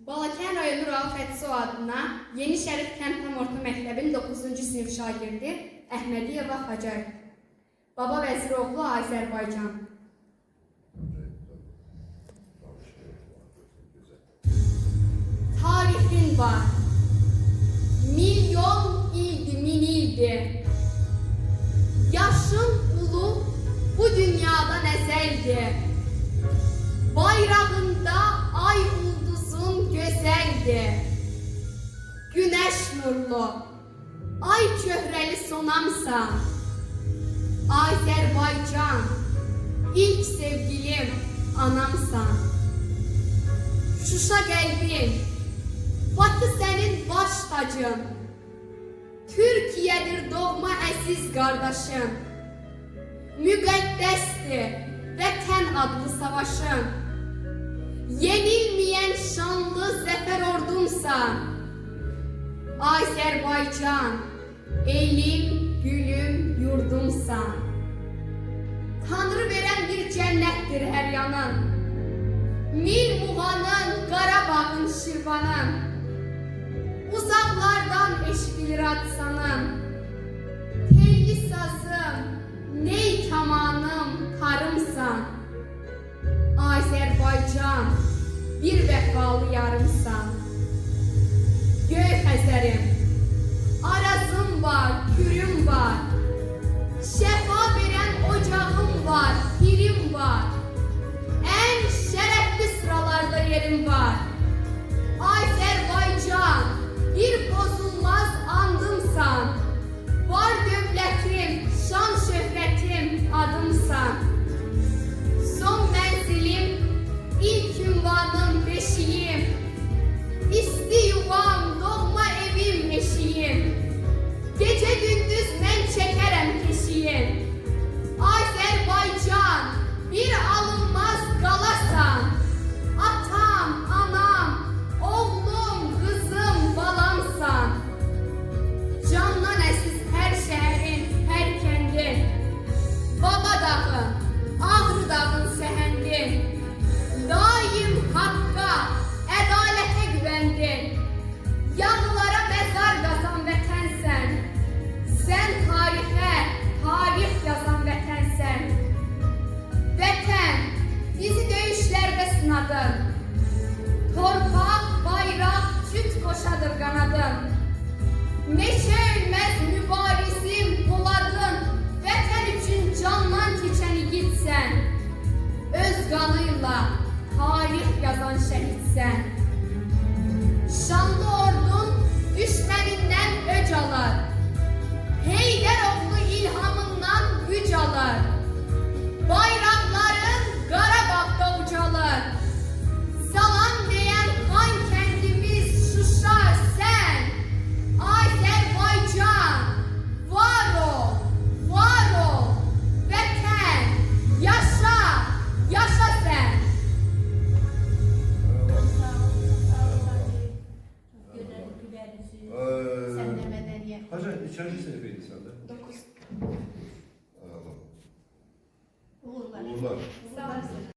Balakən rayonu Rauf Ədisi adına Yeni Şərif Kənd Tam Orta Məktəbin 9-cu sinif şagirdi Əhmədiyeva Hacar. Baba Vəziroğlu Azərbaycan. Tarixin var. Milyon ildi, min ildi. Yaşın ulu bu dünyada nəzəldi. Bayrağında ay ulduzun gözəldi. Güneş nurlu, ay köhrəli sonamsan. Azərbaycan, ilk sevgilim anamsan. Şuşa qəlbim, Batı sənin baş tacın. Türkiye'dir doğma əziz qardaşım. Müqəddəsdir Vətən adlı savaşın. Yenilmeyen şanlı zəfər ordumsan. Azərbaycan, elim, gülüm, yurdumsan. Tanrı veren bir cənnətdir hər yanın. Mil Muğanın, Qarabağın, Şirvanın. Uzaqlardan eşidilir adsanın. Telli sazım, ney kamanım, tarımsan. Azərbaycan, bir vəfalı yarımsan. Göy Xəzərim, Arazım var, Kürüm var. Şəfa verən ocağım var, pirim var. En şərəfli sıralarda yerim var. Azərbaycan, bir bozulmaz andımsan. Var dövlətim, şan şöhrətim, adımsan. Son mənzilim, ilk ünvanım, beşiyim. İsti yuvam, doğma evim, eşiyim. Gece gündüz mən çəkərəm keşiyim. Azərbaycan, bir alınmaz qalasan. Atam, anam, oğlum, qızım, balamsan. Candan əziz hər şəhərin, hər kəndin. Baba dağın, Ağrı dağın səhəndin. Daim haqqa, ədalətə güvəndin. Yağlara məzar qazan vətənsən. Sən tarixə, tarix yazan vətənsən. Vətən, bizi döyüşlərdə sınadın. Torpaq, bayraq, cüt qoşadır qanadın. Meşə ölməz mübarizim poladın. Vətən üçün candan keçən igidsən. Öz qanıyla tarix yazan şəhidsən. Şanlı ordun düşmənindən öc alır. Heydəroğlu ilhamından güc alır. Bayraqların Qarabağda ucalır. Salam deyən xan kəndimiz Şuşa sən. Azərbaycan, var ol, var ol. Vətən, yaşa, yaşa sən. Hacer, içeride sınıfıydı sende? 9. Uğurlar. Sağ olasın.